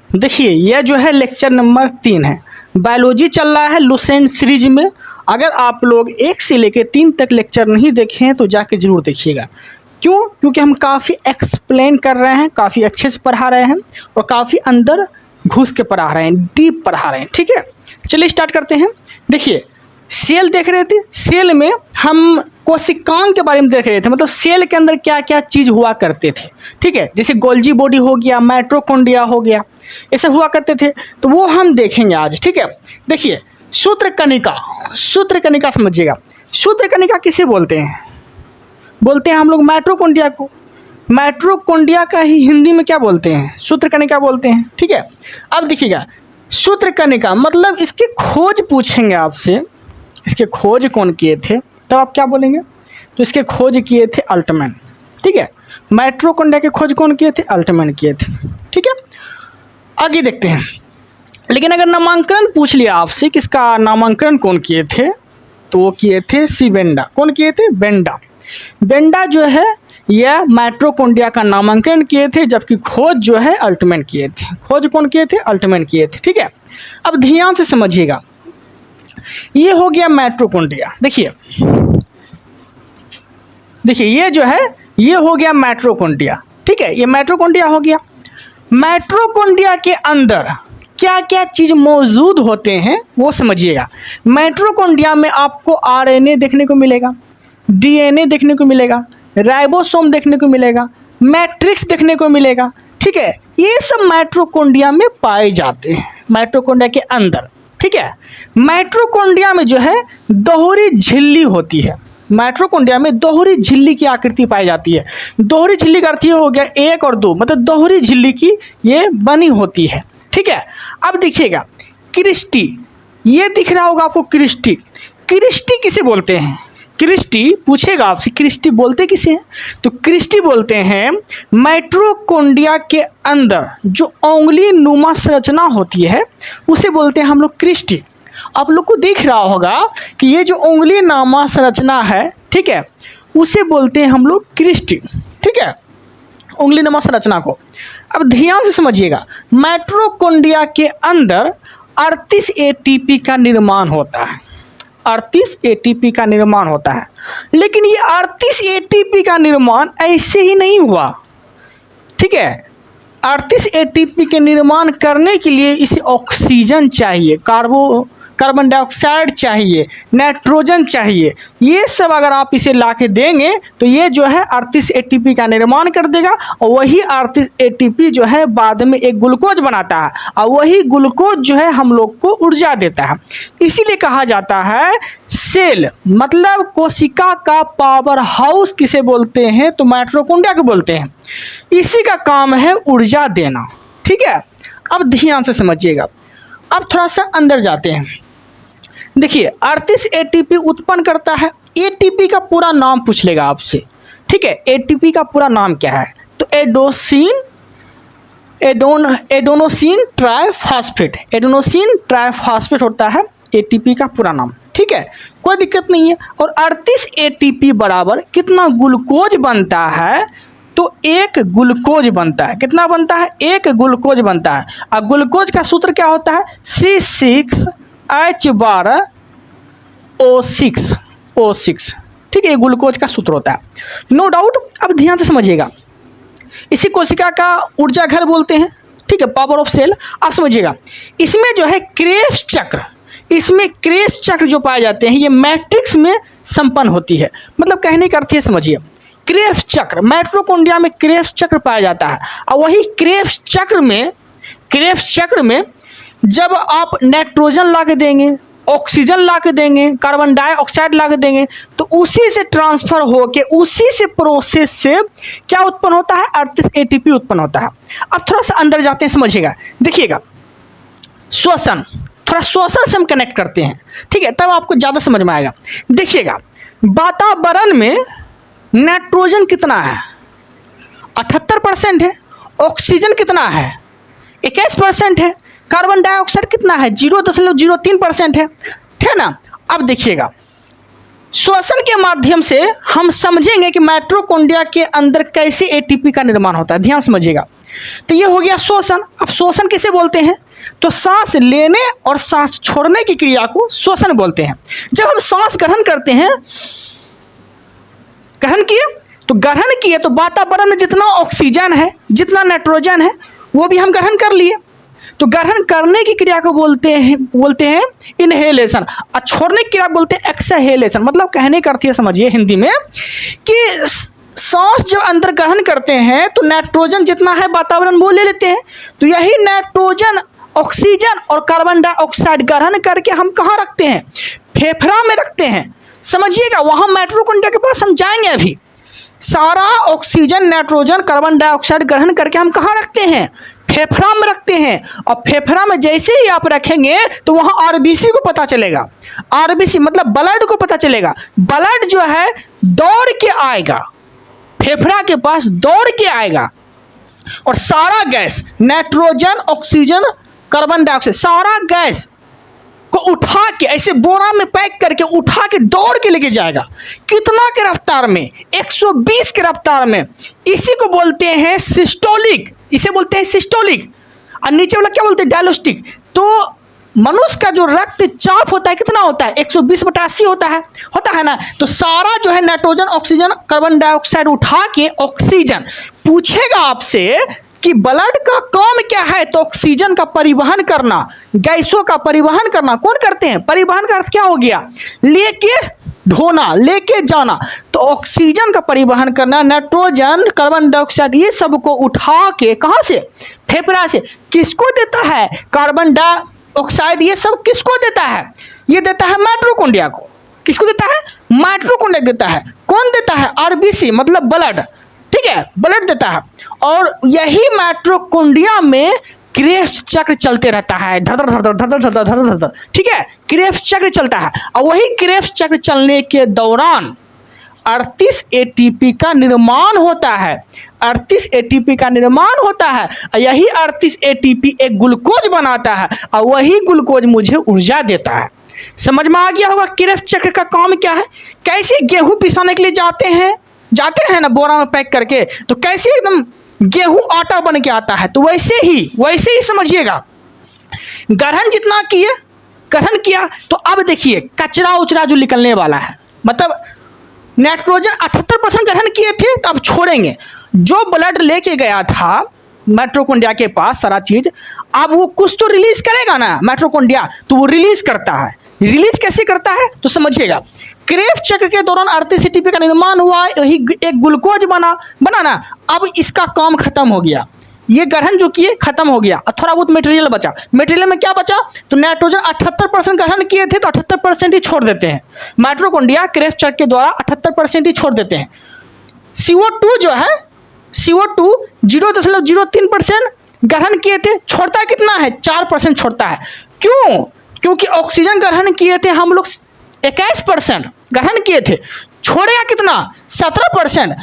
देखिए यह जो है लेक्चर नंबर 3 है, बायोलॉजी चल रहा है लुसेंट सीरीज में। अगर आप लोग 1 से लेकर 3 तक लेक्चर नहीं देखे हैं तो जाके ज़रूर देखिएगा। क्यों? क्योंकि हम काफ़ी एक्सप्लेन कर रहे हैं, काफ़ी अच्छे से पढ़ा रहे हैं और काफ़ी अंदर घुस के पढ़ा रहे हैं, डीप पढ़ा रहे हैं। ठीक है, चलिए स्टार्ट करते हैं। देखिए सेल देख रहे थे, सेल में हम कोशिकाओं के बारे में देख रहे थे, मतलब सेल के अंदर क्या क्या चीज़ हुआ करते थे। ठीक है, जैसे गोल्जी बॉडी हो गया, माइटोकॉन्ड्रिया हो गया, ये सब हुआ करते थे, तो वो हम देखेंगे आज। ठीक है, देखिए सूत्रकणिका, सूत्रकणिका समझिएगा। सूत्रकणिका किसे बोलते हैं? बोलते हैं हम लोग माइटोकॉन्ड्रिया को। माइटोकॉन्ड्रिया का ही हिंदी में क्या बोलते हैं? सूत्रकणिका बोलते हैं। ठीक है, अब देखिएगा सूत्रकणिका मतलब इसकी खोज पूछेंगे आपसे, इसके खोज कौन किए थे, तब आप क्या बोलेंगे? तो इसके खोज किए थे अल्टमैन। ठीक है, माइटोकॉन्ड्रिया के खोज कौन किए थे? अल्टमैन किए थे। ठीक है, आगे देखते हैं। लेकिन अगर नामांकन पूछ लिया आपसे कि इसका नामांकन कौन किए थे, तो वो किए थे सी बेंडा। कौन किए थे? बेंडा। बेंडा जो है यह माइटोकॉन्ड्रिया का नामांकन किए थे, जबकि खोज जो है अल्टमैन किए थे। खोज कौन किए थे? अल्टमैन किए थे। ठीक है, अब ध्यान से समझिएगा, ये हो गया माइटोकॉन्ड्रिया। देखिए देखिए ये जो है ये हो गया माइटोकॉन्ड्रिया। ठीक है, ये माइटोकॉन्ड्रिया हो गया। माइटोकॉन्ड्रिया के अंदर क्या क्या चीज़ मौजूद होते हैं वो समझिएगा। माइटोकॉन्ड्रिया में आपको आरएनए देखने को मिलेगा, डीएनए देखने को मिलेगा, राइबोसोम देखने को मिलेगा, मैट्रिक्स देखने को मिलेगा। ठीक है, ये सब माइटोकॉन्ड्रिया में पाए जाते हैं, माइटोकॉन्ड्रिया के अंदर। ठीक है, माइटोकॉन्ड्रिया में जो है दोहरी झिल्ली होती है। माइटोकॉन्ड्रिया में दोहरी झिल्ली की आकृति पाई जाती है। दोहरी झिल्ली का अर्थ ये हो गया 1 और 2, मतलब दोहरी झिल्ली की ये बनी होती है। ठीक है, अब देखिएगा क्रिस्टी, ये दिख रहा होगा आपको क्रिस्टी। क्रिस्टी किसे बोलते हैं? क्रिस्टी पूछेगा आपसे, क्रिस्टी बोलते किसे हैं? तो क्रिस्टी बोलते हैं माइटोकॉन्ड्रिया के अंदर जो उंगली नुमा संरचना होती है उसे बोलते हैं हम लोग क्रिस्टी। आप लोग को दिख रहा होगा कि ये जो उंगली नुमा संरचना है, ठीक है, उसे बोलते हैं हम लोग क्रिस्टी। ठीक है, उंगली नुमा संरचना को। अब ध्यान से समझिएगा, माइटोकॉन्ड्रिया के अंदर 38 एटीपी का निर्माण होता है। 38 एटीपी का निर्माण होता है, लेकिन ये 38 एटीपी का निर्माण ऐसे ही नहीं हुआ। ठीक है, 38 एटीपी के निर्माण करने के लिए इसे ऑक्सीजन चाहिए, कार्बन डाइऑक्साइड चाहिए, नाइट्रोजन चाहिए। ये सब अगर आप इसे ला के देंगे तो ये जो है 38 एटीपी का निर्माण कर देगा, और वही 38 एटीपी जो है बाद में एक ग्लूकोज बनाता है, और वही ग्लूकोज जो है हम लोग को ऊर्जा देता है। इसीलिए कहा जाता है सेल मतलब कोशिका का पावर हाउस किसे बोलते हैं? तो माइटोकॉन्ड्रिया को बोलते हैं। इसी का काम है ऊर्जा देना। ठीक है, अब ध्यान से समझिएगा। अब थोड़ा सा अंदर जाते हैं। देखिए 38 एटीपी उत्पन्न करता है। एटीपी का पूरा नाम पूछ लेगा आपसे। ठीक है, एटीपी का पूरा नाम क्या है? तो एडेनोसिन ट्राइफॉस्फेट, एडेनोसिन ट्राइफॉस्फेट होता है एटीपी का पूरा नाम। ठीक है, कोई दिक्कत नहीं है। और 38 एटीपी बराबर कितना ग्लूकोज बनता है? तो 1 ग्लूकोज बनता है। कितना बनता है? 1 ग्लूकोज बनता है। और ग्लूकोज का सूत्र क्या होता है? C6H12O6। ठीक है, ये ग्लूकोज का सूत्र होता है, नो डाउट। अब ध्यान से समझिएगा, इसी कोशिका का ऊर्जा घर बोलते हैं। ठीक है, पावर ऑफ सेल। आप समझिएगा, इसमें जो है क्रेब्स चक्र, इसमें क्रेब्स चक्र जो पाए जाते हैं ये मैट्रिक्स में संपन्न होती है। मतलब कहने का अर्थ ये समझिए, क्रेब्स चक्र, माइटोकॉन्ड्रिया में क्रेब्स चक्र पाया जाता है। और वही क्रेब्स चक्र में जब आप नाइट्रोजन ला के देंगे, ऑक्सीजन ला के देंगे, कार्बन डाइऑक्साइड ला के देंगे, तो उसी से ट्रांसफर होके उसी से प्रोसेस से क्या उत्पन्न होता है? 38 एटीपी उत्पन्न होता है। अब थोड़ा सा अंदर जाते हैं, समझिएगा। देखिएगा श्वसन, थोड़ा श्वसन से हम कनेक्ट करते हैं। ठीक है, तब आपको ज़्यादा समझ में आएगा। देखिएगा वातावरण में नाइट्रोजन कितना है? 78% है। ऑक्सीजन कितना है? 21% है। कार्बन डाइऑक्साइड कितना है? 0.03% है। ठीक है ना। अब देखिएगा श्वसन के माध्यम से हम समझेंगे कि माइटोकॉन्ड्रिया के अंदर कैसे एटीपी का निर्माण होता है। ध्यान समझिएगा, तो ये हो गया श्वसन। अब श्वसन किसे बोलते हैं? तो सांस लेने और सांस छोड़ने की क्रिया को श्वसन बोलते हैं। जब हम सांस ग्रहण करते हैं, ग्रहण किए तो वातावरण में जितना ऑक्सीजन है, जितना नाइट्रोजन है, वो भी हम ग्रहण कर लिए। तो ग्रहण करने की क्रिया को बोलते हैं इनहेलेशन, और छोड़ने की क्रिया बोलते हैं एक्सहेलेशन। मतलब कहने का अर्थ ये समझिए हिंदी में कि सांस जब अंदर ग्रहण करते हैं तो नाइट्रोजन जितना है वातावरण वो ले लेते हैं। तो यही नाइट्रोजन, ऑक्सीजन और कार्बन डाइऑक्साइड ग्रहण करके हम कहाँ रखते हैं? फेफड़ा में रखते हैं। समझिएगा, वहाँ माइटोकॉन्ड्रिया के पास हम जाएंगे अभी। सारा ऑक्सीजन, नाइट्रोजन, कार्बन डाइऑक्साइड ग्रहण करके हम कहाँ रखते हैं? फेफड़ा में रखते हैं। और फेफड़ा में जैसे ही आप रखेंगे तो वहाँ आरबीसी को पता चलेगा। आरबीसी मतलब ब्लड को पता चलेगा। ब्लड जो है दौड़ के आएगा, फेफड़ा के पास दौड़ के आएगा, और सारा gas, nitrogen, oxygen, carbon dioxide, सारा गैस को उठा के ऐसे बोरा में पैक करके उठा के दौड़ के लेके जाएगा। कितना के रफ्तार में? 120 के रफ्तार में। इसी को बोलते हैं सिस्टोलिक, इसे बोलते हैं सिस्टोलिक। और नीचे वाला क्या बोलते हैं? डायस्टोलिक। तो मनुष्य का जो रक्तचाप होता है कितना होता है? 120/80 होता है ना। तो सारा जो है नाइट्रोजन, ऑक्सीजन, कार्बन डाइऑक्साइड उठा के ऑक्सीजन पूछेगा आपसे कि ब्लड का काम क्या है? तो ऑक्सीजन का परिवहन करना, गैसों का परिवहन करना। कौन करते हैं? परिवहन का अर्थ क्या हो गया? लेके ढोना, लेके जाना। तो ऑक्सीजन का परिवहन करना, नाइट्रोजन, कार्बन डाइऑक्साइड, ये सब को उठा के कहाँ से? फेफड़ा से। किसको देता है? कार्बन डाइऑक्साइड ये सब किसको देता है? ये देता है माइटोकॉन्ड्रिया को। किसको देता है? माइटोकॉन्ड्रिया देता है। कौन देता है? आरबीसी मतलब ब्लड, ठीक है, ब्लड देता है। और यही माइटोकॉन्ड्रिया में क्रेब्स चक्र चलते रहता है, धर धर धर धर धर धर धर धर, ठीक है, क्रेब्स चक्र चलता है। और वही क्रेब्स चक्र चलने के दौरान 38 एटीपी का निर्माण होता है। 38 एटीपी का निर्माण होता है। यही 38 एटीपी एक ग्लूकोज बनाता है, और वही ग्लूकोज मुझे ऊर्जा देता है। समझ में आ गया होगा क्रेब्स चक्र का काम क्या है? कैसे गेहूं पिसाने के लिए जाते हैं ना बोरा में पैक करके, तो कैसे एकदम गेहूं आटा बन के आता है। तो वैसे ही समझिएगा, ग्रहण जितना ग्रहण किया, तो अब देखिए कचरा उचरा जो निकलने वाला है, मतलब नाइट्रोजन 78% ग्रहण किए थे, तो अब छोड़ेंगे। जो ब्लड लेके गया था माइटोकॉन्ड्रिया के पास सारा चीज, अब वो कुछ तो रिलीज करेगा ना माइटोकॉन्ड्रिया, तो वो रिलीज करता है। रिलीज कैसे करता है तो समझिएगा। क्रेब्स चक्र के दौरान 38 एटीपी का निर्माण हुआ, यही एक ग्लूकोज बना ना। अब इसका काम खत्म हो गया, ये ग्रहण जो किए खत्म हो गया, और थोड़ा बहुत मटेरियल बचा। मटेरियल में क्या बचा? तो नाइट्रोजन 78% ग्रहण किए थे, तो 78% ही छोड़ देते हैं। माइटोकॉन्ड्रिया क्रेब्स चक्र के द्वारा 78% ही छोड़ देते हैं। CO2 जो है, CO2 0.03% ग्रहण किए थे, छोड़ता कितना है? 4% छोड़ता है। क्यों? क्योंकि ऑक्सीजन ग्रहण किए थे हम लोग 21% ग्रहण किए थे, छोड़ेगा कितना? 17%।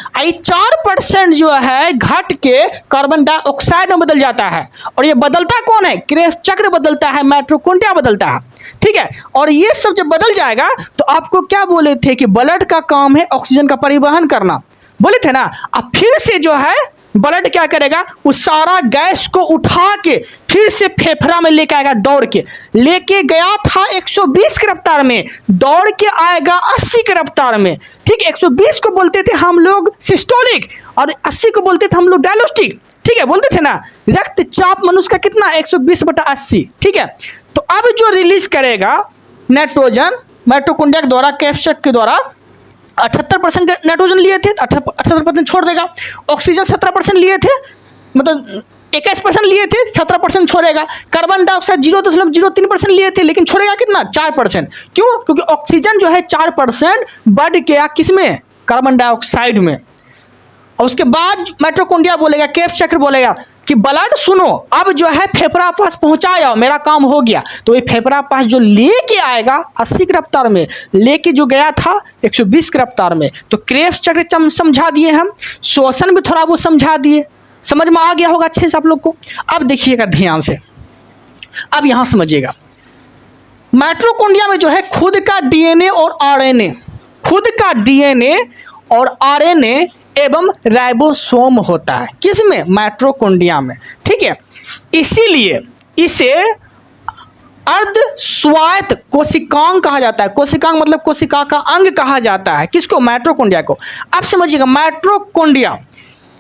4% जो है घट के कार्बन डाइऑक्साइड में बदल जाता है। और ये बदलता कौन है? क्रेब्स चक्र बदलता है, माइटोकॉन्ड्रिया बदलता है, ठीक है। और ये सब जब बदल जाएगा तो आपको क्या बोले थे कि ब्लड का काम है ऑक्सीजन का परिवहन करना, बोले थे ना। अब फिर से जो है ब्लड क्या करेगा? उस सारा गैस को उठा के फिर से फेफड़ा में लेके आएगा, दौड़ के लेके गया था 120 की रफ्तार में, दौड़ के आएगा 80 की रफ्तार में, ठीक। 120 को बोलते थे हम लोग सिस्टोलिक, और 80 को बोलते थे हम लोग डायस्टोलिक, ठीक है, बोलते थे ना। रक्तचाप मनुष्य का कितना? 120/80, ठीक है। तो अब जो रिलीज करेगा नाइट्रोजन माइटोकॉन्ड्रिया के द्वारा, क्रेब्स चक्र के द्वारा 78% नाइट्रोजन लिए थे, 78% छोड़ देगा। ऑक्सीजन 17% लिए थे, मतलब 21% लिए थे, 17% छोड़ेगा। कार्बन डाइऑक्साइड 0.03% लिए थे, लेकिन छोड़ेगा कितना? 4%। क्यों? क्योंकि ऑक्सीजन जो है 4% बढ़ गया किसमें? कार्बन डाइऑक्साइड में। और उसके बाद माइटोकॉन्ड्रिया बोलेगा, क्रेब्स चक्र बोलेगा कि ब्लड सुनो, अब जो है फेफड़ा पास पहुंचाया, मेरा काम हो गया। तो ये फेफड़ा पास जो लेके आएगा 80 की रफ्तार में, लेके जो गया था 120 की रफ्तार में, तो क्रेब्स चक्र समझा दिए हम, श्वसन भी थोड़ा बहुत समझा दिए। समझ में आ गया होगा अच्छे से आप लोग को। अब देखिएगा ध्यान से, अब यहां समझिएगा, माइटोकॉन्ड्रिया में जो है खुद का डीएनए और आरएनए, खुद का डीएनए और आरएनए एवं राइबोसोम होता है। किसमें? माइटोकॉन्ड्रिया में। ठीक है, इसीलिए इसे अर्ध स्वायत्त कोशिकांग कहा जाता है। कोशिकांग मतलब कोशिका का अंग कहा जाता है। किसको? माइटोकॉन्ड्रिया को। अब समझिएगा माइटोकॉन्ड्रिया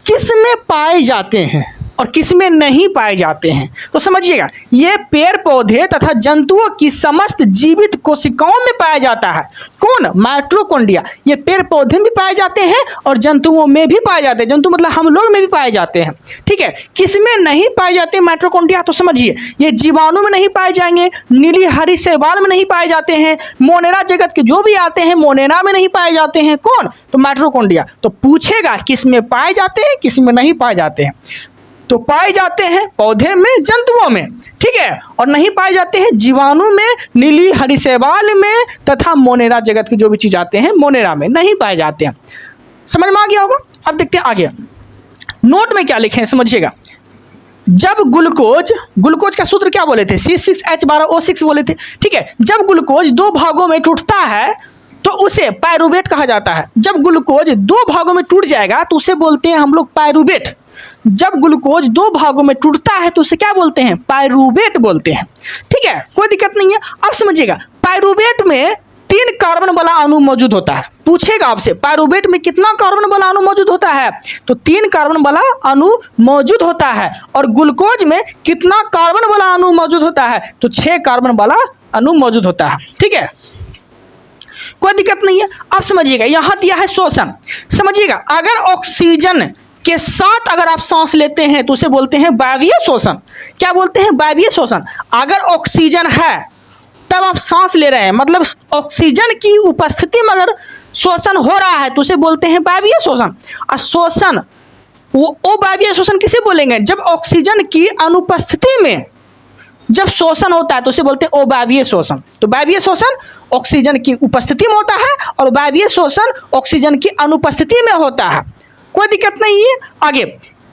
किसमें पाए जाते हैं और किसमें नहीं पाए जाते हैं। तो समझिएगा, ये पेड़ पौधे तथा जंतुओं की समस्त जीवित कोशिकाओं में पाया जाता है। कौन? माइटोकॉन्ड्रिया। ये पेड़ पौधे में पाए जाते हैं और जंतुओं में भी पाए जाते हैं। जंतु मतलब हम लोग में भी पाए जाते हैं। ठीक है, किसमें नहीं पाए जाते हैं माइटोकॉन्ड्रिया? तो समझिए, ये जीवाणु में नहीं पाए जाएंगे, नीली हरी शैवाल में नहीं पाए जाते हैं, मोनेरा जगत के जो भी आते हैं मोनेरा में नहीं पाए जाते हैं। कौन? तो माइटोकॉन्ड्रिया। तो पूछेगा किसमें पाए जाते हैं, किसमें नहीं पाए जाते हैं। तो पाए जाते हैं पौधे में, जंतुओं में। ठीक है, और नहीं पाए जाते हैं जीवाणु में, नीली हरी शैवाल में तथा मोनेरा जगत के जो भी चीज आते हैं मोनेरा में नहीं पाए जाते हैं। समझ में आ गया होगा। अब देखते हैं आगे नोट में क्या लिखे हैं, समझिएगा। जब ग्लूकोज का सूत्र क्या बोले थे? C6H12O6 बोले थे। ठीक है, जब ग्लूकोज दो भागों में टूटता है तो उसे पायरूवेट कहा जाता है। जब ग्लूकोज दो भागों में टूट जाएगा तो उसे बोलते हैं हम लोग पायरूवेट। जब ग्लूकोज दो भागों में टूटता है तो उसे क्या बोलते हैं? पायरूवेट बोलते हैं। ठीक है, कोई दिक्कत नहीं है। अब समझिएगा, पायरूवेट में 3 कार्बन वाला अणु मौजूद होता है। पूछेगा आपसे पायरूवेट में कितना कार्बन वाला अणु मौजूद होता है? तो 3 कार्बन वाला अणु मौजूद होता है। और ग्लूकोज में कितना कार्बन वाला अणु मौजूद होता है? तो 6 कार्बन वाला अणु मौजूद होता है। ठीक है, कोई दिक्कत नहीं है। अब समझिएगा, यहां दिया है श्वसन। समझिएगा, अगर ऑक्सीजन के साथ अगर आप सांस लेते हैं तो उसे बोलते हैं वायवीय श्वसन। क्या बोलते हैं? वायवीय श्वसन। अगर ऑक्सीजन है तब आप सांस ले रहे हैं, मतलब ऑक्सीजन की उपस्थिति में अगर श्वसन हो रहा है तो उसे बोलते हैं वायवीय श्वसन। और श्वसन वो वायवीय श्वसन किसे बोलेंगे? जब ऑक्सीजन की अनुपस्थिति में जब शोषण होता है तो उसे बोलते हैं अवायवीय श्वसन। तो वायवीय श्वसन ऑक्सीजन की उपस्थिति में होता है और वायवीय श्वसन ऑक्सीजन की अनुपस्थिति में होता है। कोई दिक्कत नहीं है। आगे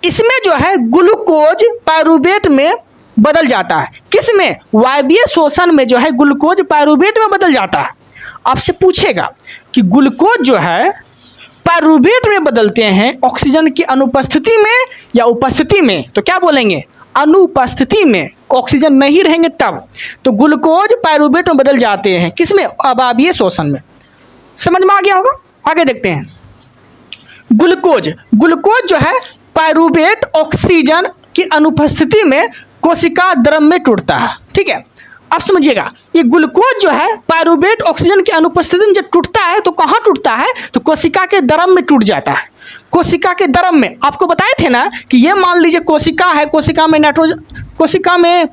इसमें जो है ग्लूकोज पायरूवेट में बदल जाता है। किसमें? वायवीय श्वसन में जो है ग्लूकोज पायरूवेट में बदल जाता है। आपसे पूछेगा कि ग्लूकोज जो है पायरूवेट में बदलते हैं ऑक्सीजन की अनुपस्थिति में या उपस्थिति में, तो क्या बोलेंगे? अनुपस्थिति में। ऑक्सीजन नहीं रहेंगे तब। तो ग्लूकोज पायरूवेट में बदल जाते हैं। किसमें? अवायवीय श्वसन में। समझ में आ गया होगा। आगे देखते हैं, ग्लूकोज जो है पायरूवेट ऑक्सीजन की अनुपस्थिति में कोशिका द्रव में टूटता है। ठीक है, अब समझिएगा, ये ग्लूकोज जो है पायरूवेट ऑक्सीजन की अनुपस्थिति में जब टूटता है तो कहाँ टूटता है? तो कोशिका के द्रव में टूट जाता है। कोशिका के द्रव में आपको बताए थे ना कि ये मान लीजिए कोशिका है, कोशिका में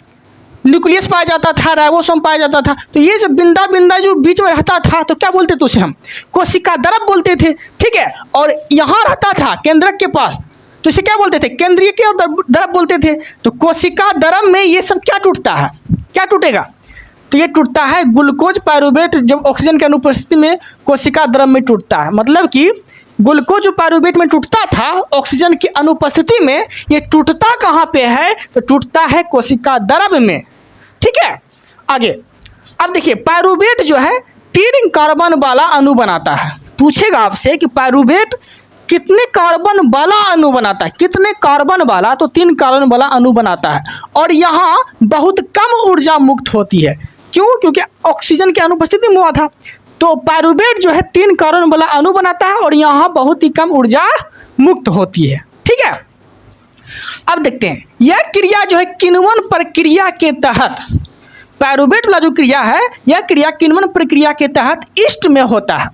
न्यूक्लियस पाया जाता था, राइबोसोम पाया जाता था। तो ये सब बिंदा जो बीच में रहता था तो क्या बोलते थे उसे? हम कोशिका द्रव बोलते थे। ठीक है, और यहाँ रहता था केंद्रक के पास तो इसे क्या बोलते थे? केंद्रीय के द्रव बोलते थे। तो कोशिका द्रव में ये सब क्या टूटता है? क्या टूटेगा? तो ये टूटता है ग्लूकोज पायरूवेट जब ऑक्सीजन की अनुपस्थिति में कोशिका द्रव में टूटता है। मतलब कि ग्लूकोज जो पायरूवेट में टूटता था ऑक्सीजन की अनुपस्थिति में, ये टूटता कहाँ पे है? तो टूटता है कोशिका द्रव में। ठीक है, आगे अब देखिए, पायरूवेट जो है 3 कार्बन वाला अणु बनाता है। पूछेगा आपसे कि पायरूवेट कितने कार्बन वाला अणु बनाता है? कितने कार्बन वाला? तो 3 कार्बन वाला अणु बनाता है। और यहाँ बहुत कम ऊर्जा मुक्त होती है। क्यों? क्योंकि ऑक्सीजन की अनुपस्थिति में हुआ था। तो पायरूवेट जो है 3 कार्बन वाला अणु बनाता है और यहाँ बहुत ही कम ऊर्जा मुक्त होती है। ठीक है, अब देखते हैं यह क्रिया जो है किण्वन प्रक्रिया के तहत, पायरूवेट वाला जो क्रिया है यह क्रिया किण्वन प्रक्रिया के तहत ईस्ट में होता है।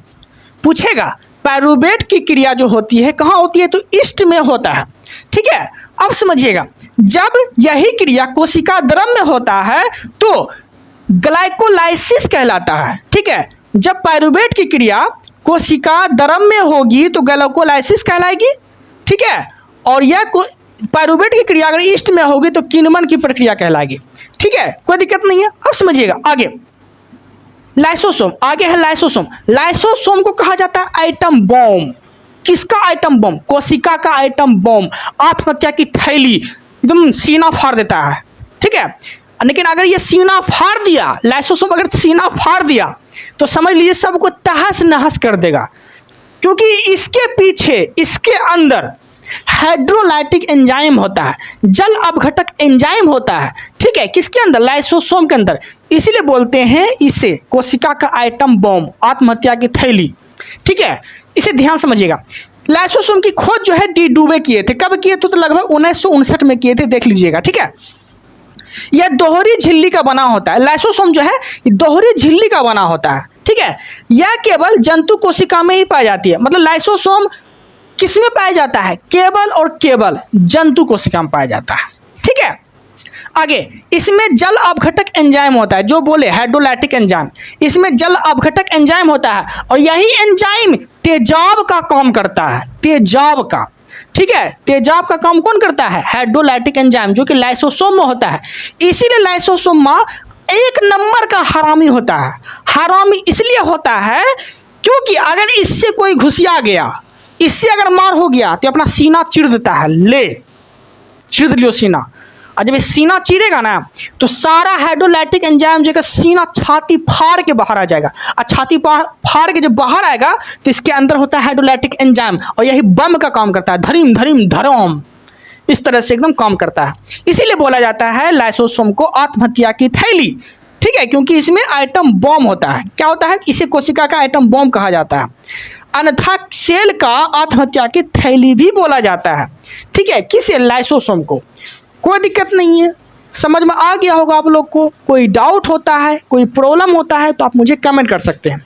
पूछेगा पायरूवेट की क्रिया जो होती है कहाँ होती है? तो ईस्ट में होता है। ठीक है, अब समझिएगा, जब यही क्रिया कोशिका द्रव में होता है तो ग्लाइकोलाइसिस कहलाता है। ठीक है, जब पायरूवेट की क्रिया कोशिका द्रव में होगी तो ग्लाइकोलाइसिस कहलाएगी। ठीक है, और यह पायरूवेट की क्रिया अगर ईस्ट में होगी तो किण्वन की प्रक्रिया कहलाएगी। ठीक है, कोई दिक्कत नहीं है। अब समझिएगा आगे, लाइसोसोम। आगे है लाइसोसोम। लाइसोसोम को कहा जाता है आइटम बॉम्ब। किसका आइटम बॉम्ब? कोशिका का आइटम बॉम्ब। आत्महत्या की थैली, एकदम सीना फाड़ देता है। ठीक है, लेकिन अगर ये सीना फाड़ दिया, लाइसोसोम अगर सीना फाड़ दिया तो समझ लीजिए सबको तहस नहस कर देगा। क्योंकि इसके पीछे, इसके अंदर हाइड्रोलाइटिक एंजाइम होता है, जल अपघटक एंजाइम होता है, ठीक है, किसके अंदर, लाइसोसोम के अंदर। इसीलिए बोलते हैं इसे कोशिका का आइटम बॉम्ब, आत्महत्या की थैली, ठीक है। इसे ध्यान समझिएगा। लाइसोसोम की खोज जो है डी डुबे किए थे, कब किए थे, तो लगभग 1959 में किए थे, देख लीजिएगा, ठीक है। यह दोहरी झिल्ली का बना होता है, लाइसोसोम जो है दोहरी झिल्ली का बना होता है, ठीक है। यह केवल जंतु कोशिका में ही पाई जाती है, मतलब लाइसोसोम किस में पाया जाता है, केवल और केवल जंतु कोशिका में पाया जाता है, ठीक है। आगे, इसमें जल अपघटक एंजाइम होता है, जो बोले हाइड्रोलाइटिक एंजाइम, इसमें जल अपघटक एंजाइम होता है, और यही एंजाइम तेजाब का काम करता है, तेजाब का, ठीक है। तेजाब का काम कौन करता है, हाइड्रोलाइटिक एंजाइम, जो कि लाइसोसोम में होता है। इसीलिए लाइसोसोम एक नंबर का हरामी होता है। हरामी इसलिए होता है क्योंकि अगर इससे कोई घुसिया गया, इससे अगर मार हो गया तो अपना सीना चीर देता है, ले चीर लियो सीना। और जब ये सीना चीरेगा ना तो सारा हाइड्रोलाइटिक एंजाइम जो है सीना छाती फाड़ के बाहर आ जाएगा, और छाती फाड़ के जब बाहर आएगा तो इसके अंदर होता है हाइड्रोलाइटिक एंजाइम, और यही बम का काम करता है, धरीम धरीम धरम, इस तरह से एकदम काम करता है। इसीलिए बोला जाता है लाइसोसोम को आत्महत्या की थैली, ठीक है, क्योंकि इसमें आइटम बॉम्ब होता है। क्या होता है, इसे कोशिका का आइटम बॉम्ब कहा जाता है, अन्यथा सेल का आत्महत्या की थैली भी बोला जाता है, ठीक है, किसे, लाइसोसोम को। कोई दिक्कत नहीं है, समझ में आ गया होगा आप लोग को। कोई डाउट होता है, कोई प्रॉब्लम होता है तो आप मुझे कमेंट कर सकते हैं।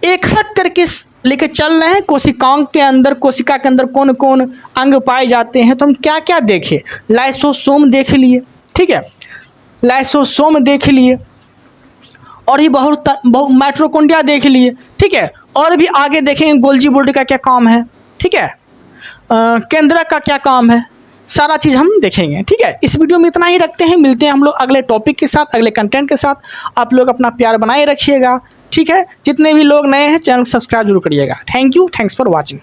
एक हक करके लेके चल रहे हैं, कोशिकाओं के अंदर, कोशिका के अंदर कौन कौन अंग पाए जाते हैं, तो हम क्या क्या देखें, लाइसोसोम देख लिए, ठीक है, लाइसोसोम देख लिए, और ही बहुत माइटोकॉन्ड्रिया देख लिए, ठीक है, और भी आगे देखेंगे गोल्जी बॉडी का क्या काम है, ठीक है, केंद्रक का क्या काम है, सारा चीज़ हम देखेंगे, ठीक है। इस वीडियो में इतना ही रखते हैं, मिलते हैं हम लोग अगले टॉपिक के साथ, अगले कंटेंट के साथ। आप लोग अपना प्यार बनाए रखिएगा, ठीक है। जितने भी लोग नए हैं चैनल को सब्सक्राइब जरूर करिएगा। Thank you, thanks for watching.